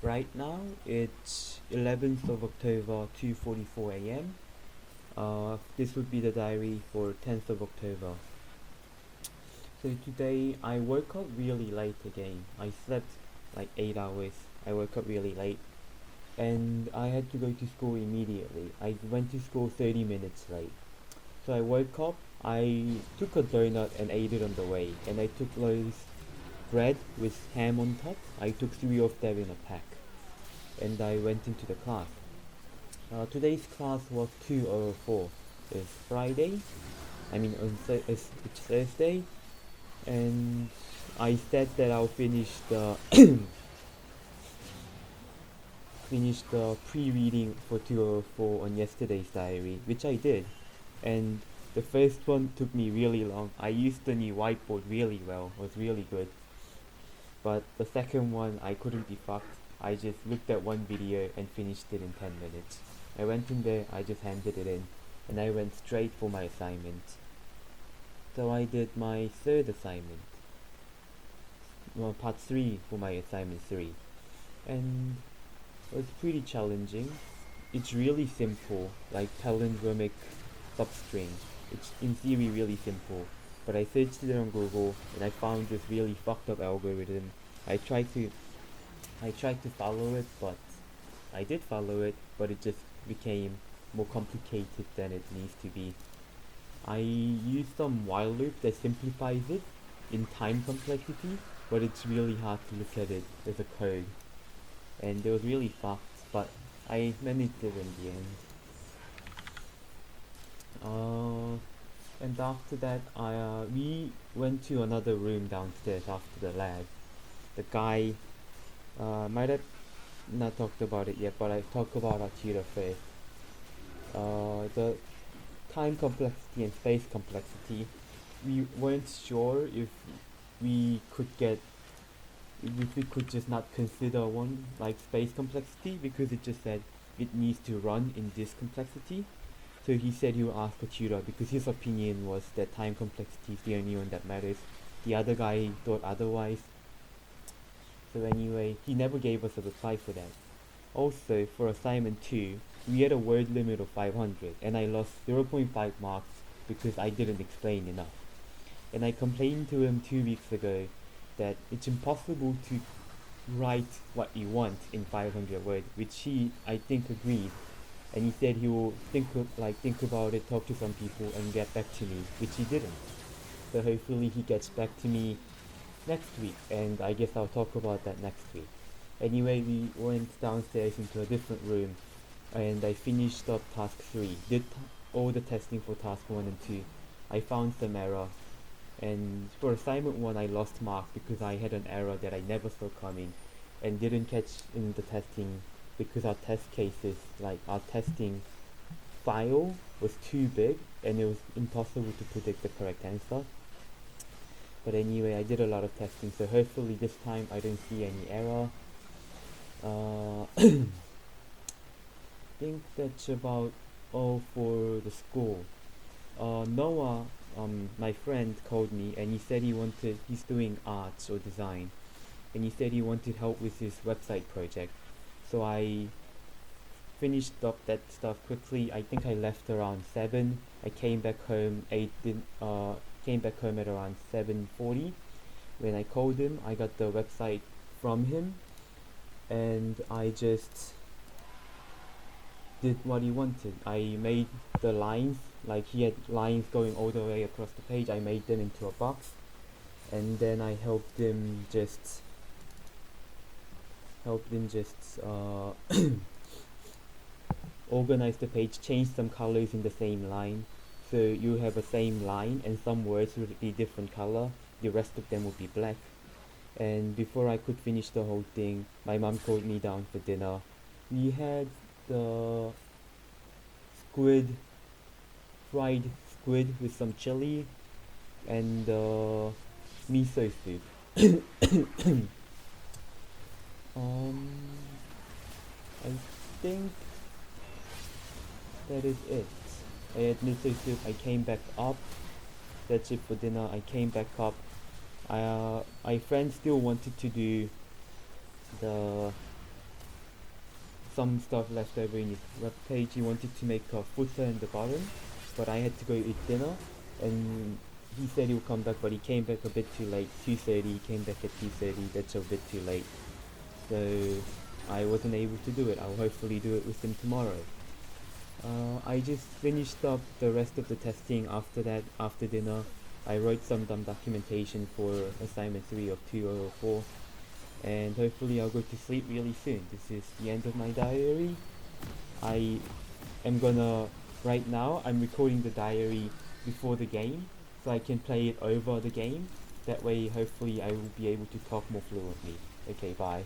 Right now it's 11th of October, 2:44 a.m. This would be the diary for 10th of October. So today I woke up really late again. I slept like 8 hours. I woke up really late and I had to go to school immediately. I went to school 30 minutes late. So I woke up, I took a donut and ate it on the way, and I took those bread with ham on top. I took three of them in a pack, and I went into the class. Today's class was 2:04. It's Friday. I mean, it's Thursday, and I said that I'll finish the finish the pre-reading for 2:04 on yesterday's diary, which I did, and the first one took me really long. I used the new whiteboard really well. It was really good. But the second one, I couldn't be fucked. I just looked at one video and finished it in 10 minutes. I went in there, I just handed it in, and I went straight for my assignment. So I did my third assignment, well, part 3 for my assignment 3. And it was pretty challenging. It's really simple, like palindromic substring. It's in theory really simple, but I searched it on Google and I found this really fucked up algorithm. I tried to I tried to follow it, but I did follow it, but it just became more complicated than it needs to be. I used some while loop that simplifies it in time complexity, but it's really hard to look at it as a code. And it was really fucked, but I managed it in the end. And after that, we went to another room downstairs after the lab. The guy might have not talked about it yet, but I talk about our tutor first. The time complexity and space complexity. We weren't sure we could get if we could just not consider one like space complexity because it just said it needs to run in this complexity. So he said he would ask a tutor because his opinion was that time complexity is the only one that matters. The other guy thought otherwise. So anyway, he never gave us a reply for that. Also, for assignment 2, we had a word limit of 500 and I lost 0.5 marks because I didn't explain enough. And I complained to him 2 weeks ago that it's impossible to write what you want in 500 words, which he, I think, agreed. And he said he will think about it, talk to some people, and get back to me, which he didn't. So hopefully he gets back to me next week, and I guess I'll talk about that next week. Anyway, we went downstairs into a different room, and I finished up task 3. Did all the testing for task 1 and 2. I found some error, and for assignment 1 I lost marks because I had an error that I never saw coming, and didn't catch in the testing because our test cases, like our testing file was too big and it was impossible to predict the correct answer. But anyway, I did a lot of testing, so hopefully this time I don't see any error. I think that's about all for the school. Noah, my friend, called me and he said he's doing arts or design, and he said he wanted help with his website project. So I finished up that stuff quickly. I think I left around 7. I came back home came back home at around 7:40. When I called him, I got the website from him, and I just did what he wanted. I made the lines, like he had lines going all the way across the page. I made them into a box, and then I helped him just organize the page, change some colors in the same line. So you have a same line and some words will be different color. The rest of them will be black. And before I could finish the whole thing, my mom called me down for dinner. We had the squid, fried squid with some chili and miso soup. um, I think that is it. I had miso soup. I came back up. That's it for dinner. I came back up. My friend still wanted to do the some stuff left over in his webpage. He wanted to make a footer in the bottom, but I had to go eat dinner, and he said he'll come back, but he came back a bit too late. 2:30, he came back at 2:30. That's a bit too late, so I wasn't able to do it. I'll hopefully do it with him tomorrow. I just finished up the rest of the testing after that, after dinner. I wrote some documentation for assignment 3 of 2004, and hopefully I'll go to sleep really soon. This is the end of my diary. I am gonna, right now, I'm recording the diary before the game, so I can play it over the game. That way, hopefully I will be able to talk more fluently. Okay, bye.